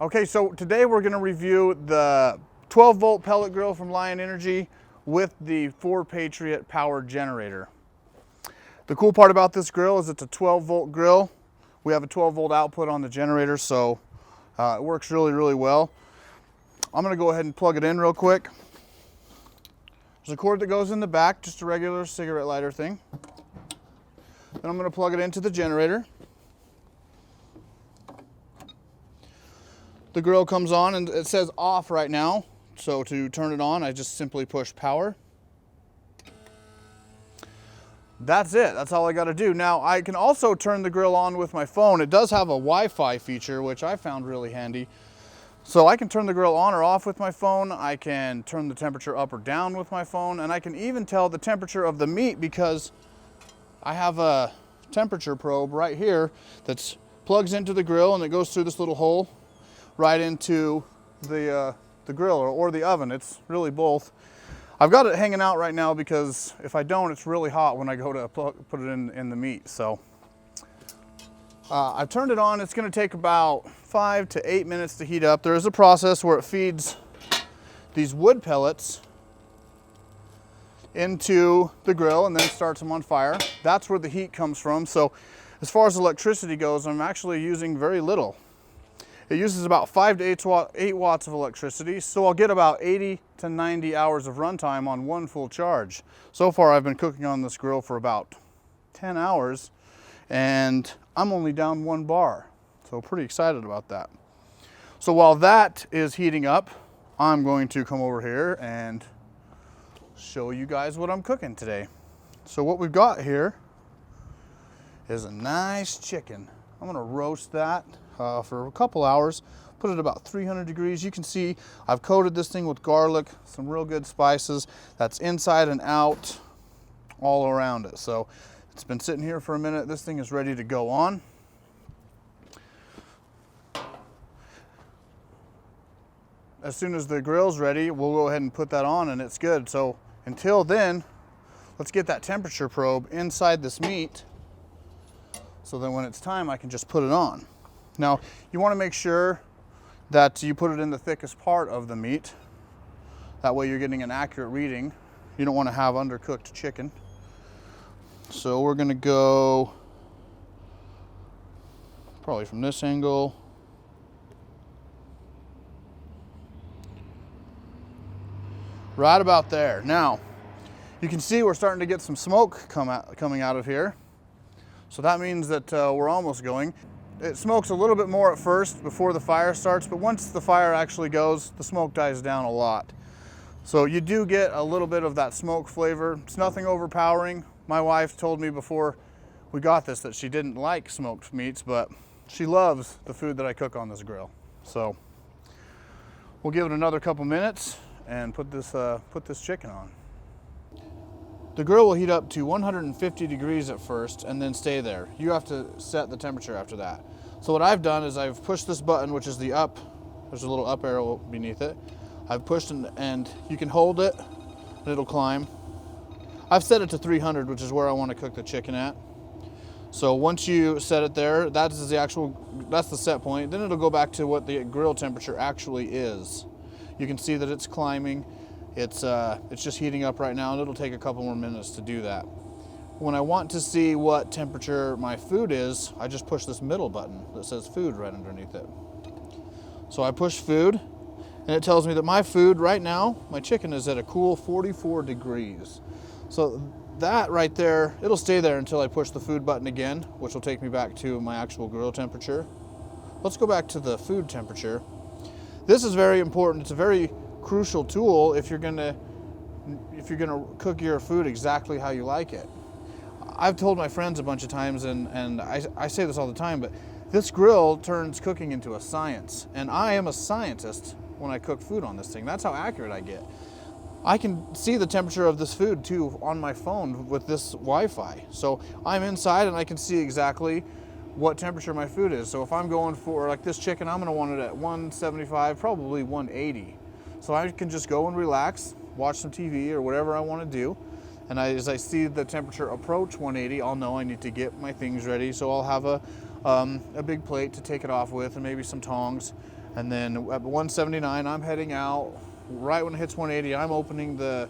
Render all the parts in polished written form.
Okay, so today we're going to review the 12 volt pellet grill from Lion Energy with the Ford Patriot power generator. The cool part about this grill is it's a 12 volt grill. We have a 12 volt output on the generator, so it works really well. I'm going to go ahead and plug it in real quick. There's a cord that goes in the back, just a regular cigarette lighter thing. Then I'm going to plug it into the generator. The grill comes on and it says off right now. So to turn it on, I just simply push power. That's it. That's all I got to do. Now I can also turn the grill on with my phone. It does have a Wi-Fi feature, which I found really handy. So I can turn the grill on or off with my phone. I can turn the temperature up or down with my phone, and I can even tell the temperature of the meat because I have a temperature probe right here that plugs into the grill and it goes through this little hole right into the grill or the oven. It's really both. I've got it hanging out right now because if I don't, it's really hot when I go to put it in the meat. So I've turned it on. It's going to take about 5 to 8 minutes to heat up. There is a process where it feeds these wood pellets into the grill and then starts them on fire. That's where the heat comes from. So as far as electricity goes, I'm actually using very little. It uses about 5 to 8 watts of electricity, so I'll get about 80 to 90 hours of runtime on one full charge. So far I've been cooking on this grill for about 10 hours and I'm only down 1 bar. So pretty excited about that. So while that is heating up, I'm going to come over here and show you guys what I'm cooking today. So what we've got here is a nice chicken. I'm gonna roast that for a couple hours, put it about 300 degrees. You can see I've coated this thing with garlic, some real good spices. That's inside and out, all around it. So it's been sitting here for a minute. This thing is ready to go on. As soon as the grill's ready, we'll go ahead and put that on and it's good. So until then, let's get that temperature probe inside this meat so then when it's time, I can just put it on. Now, you want to make sure that you put it in the thickest part of the meat. That way you're getting an accurate reading. You don't want to have undercooked chicken. So we're going to go probably from this angle. Right about there. Now, you can see we're starting to get some smoke coming out of here. So that means that we're almost going. It smokes a little bit more at first before the fire starts, but once the fire actually goes, the smoke dies down a lot. So you do get a little bit of that smoke flavor. It's nothing overpowering. My wife told me before we got this that she didn't like smoked meats, but she loves the food that I cook on this grill. So we'll give it another couple minutes and put this chicken on. The grill will heat up to 150 degrees at first and then stay there. You have to set the temperature after that. So what I've done is I've pushed this button, which is the up. There's a little up arrow beneath it. I've pushed and you can hold it and it'll climb. I've set it to 300, which is where I want to cook the chicken at. So once you set it there, that's the set point. Then it'll go back to what the grill temperature actually is. You can see that it's climbing. It's just heating up right now and it'll take a couple more minutes to do that. When I want to see what temperature my food is, I just push this middle button that says food right underneath it. So I push food and it tells me that my food right now, my chicken is at a cool 44 degrees. So that right there, it'll stay there until I push the food button again, which will take me back to my actual grill temperature. Let's go back to the food temperature. This is very important. It's a very crucial tool if you're gonna cook your food exactly how you like it. I've told my friends a bunch of times, and I say this all the time, but this grill turns cooking into a science, and I am a scientist when I cook food on this thing. That's how accurate I get. I can see the temperature of this food too on my phone with this Wi-Fi. So I'm inside and I can see exactly what temperature my food is. So if I'm going for like this chicken, I'm gonna want it at 175, probably 180. So I can just go and relax, watch some TV or whatever I want to do. And as I see the temperature approach 180, I'll know I need to get my things ready. So I'll have a big plate to take it off with and maybe some tongs. And then at 179, I'm heading out. Right when it hits 180, I'm opening the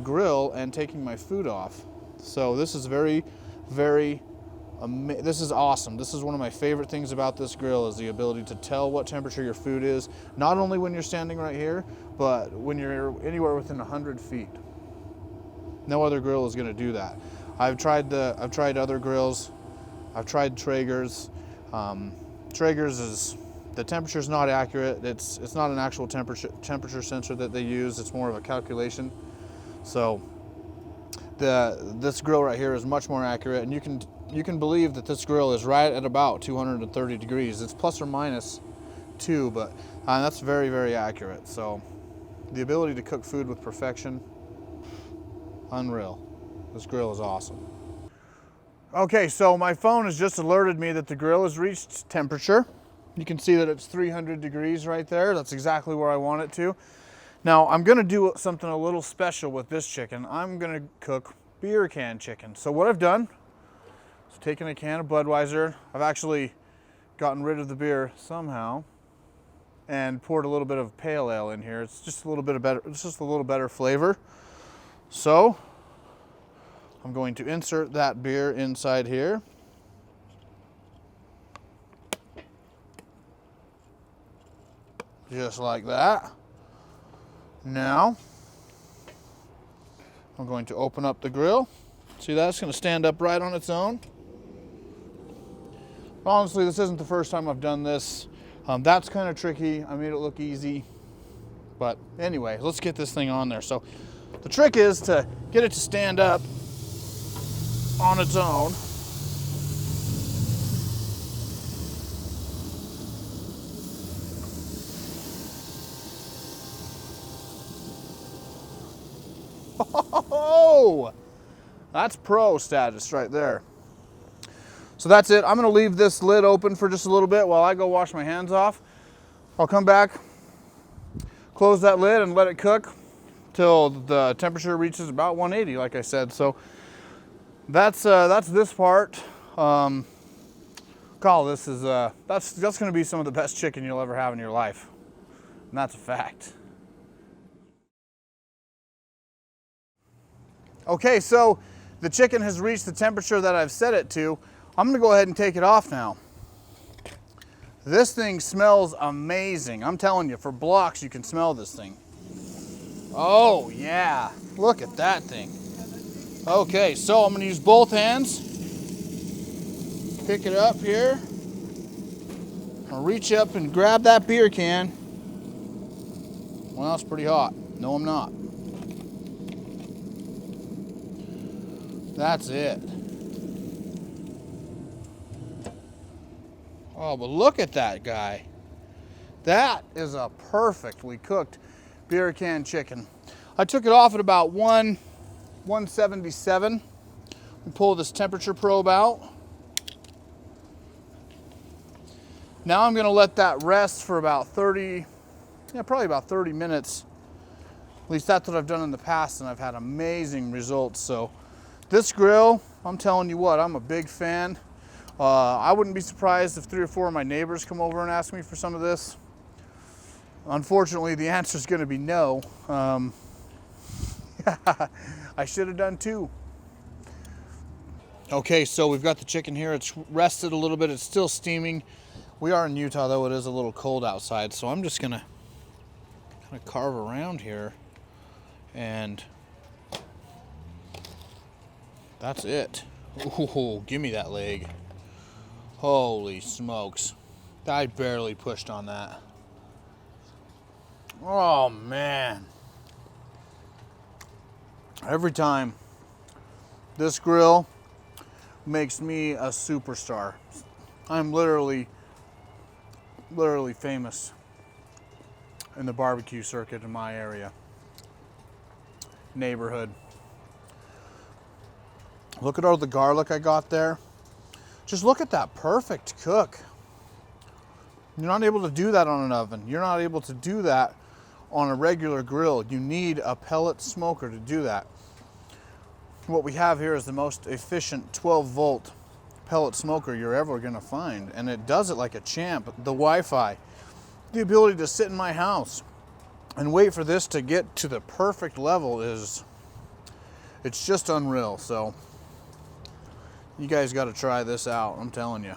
grill and taking my food off. So this is this is awesome. This is one of my favorite things about this grill, is the ability to tell what temperature your food is, not only when you're standing right here, but when you're anywhere within 100 feet. No other grill is going to do that. I've tried other grills. I've tried Traeger's. Traeger's is, the temperature's not accurate. It's not an actual temperature sensor that they use. It's more of a calculation. So this grill right here is much more accurate, and you can believe that this grill is right at about 230 degrees. It's plus or minus 2, but that's very, very accurate. So the ability to cook food with perfection, unreal. This grill is awesome. Okay, so my phone has just alerted me that the grill has reached temperature. You can see that it's 300 degrees right there. That's exactly where I want it to. Now, I'm gonna do something a little special with this chicken. I'm gonna cook beer can chicken. So what I've done is taken a can of Budweiser. I've actually gotten rid of the beer somehow and poured a little bit of pale ale in here. It's just a little bit better. It's just a little better flavor. So I'm going to insert that beer inside here. Just like that. Now, I'm going to open up the grill. See, that's going to stand up right on its own. Honestly, this isn't the first time I've done this. That's kind of tricky. I made it look easy. But anyway, let's get this thing on there. So the trick is to get it to stand up on its own. Oh, that's pro status right there. So that's it. I'm going to leave this lid open for just a little bit while I go wash my hands off. I'll come back, close that lid, and let it cook till the temperature reaches about 180, like I said. So that's this part. This is that's going to be some of the best chicken you'll ever have in your life, and that's a fact. Okay, so the chicken has reached the temperature that I've set it to. I'm gonna go ahead and take it off now. This thing smells amazing. I'm telling you, for blocks you can smell this thing. Oh yeah, look at that thing. Okay, so I'm gonna use both hands. Pick it up here. I'll reach up and grab that beer can. Well, it's pretty hot. No, I'm not. That's it. Oh, but look at that guy. That is a perfectly cooked beer can chicken. I took it off at about 177. We pull this temperature probe out. Now I'm gonna let that rest for about probably about 30 minutes. At least that's what I've done in the past, and I've had amazing results. So this grill, I'm telling you what, I'm a big fan. I wouldn't be surprised if 3 or 4 of my neighbors come over and ask me for some of this. Unfortunately, the answer is going to be no. I should have done 2. Okay, so we've got the chicken here. It's rested a little bit. It's still steaming. We are in Utah, though. It is a little cold outside, so I'm just going to kind of carve around here, and that's it. Ooh, give me that leg. Holy smokes. I barely pushed on that. Oh, man. Every time, this grill makes me a superstar. I'm literally famous in the barbecue circuit in my area, neighborhood. Look at all the garlic I got there. Just look at that perfect cook. You're not able to do that on an oven. You're not able to do that on a regular grill. You need a pellet smoker to do that. What we have here is the most efficient 12-volt pellet smoker you're ever gonna find, and it does it like a champ. The Wi-Fi the ability to sit in my house and wait for this to get to the perfect level it's just unreal. So you guys got to try this out, I'm telling you.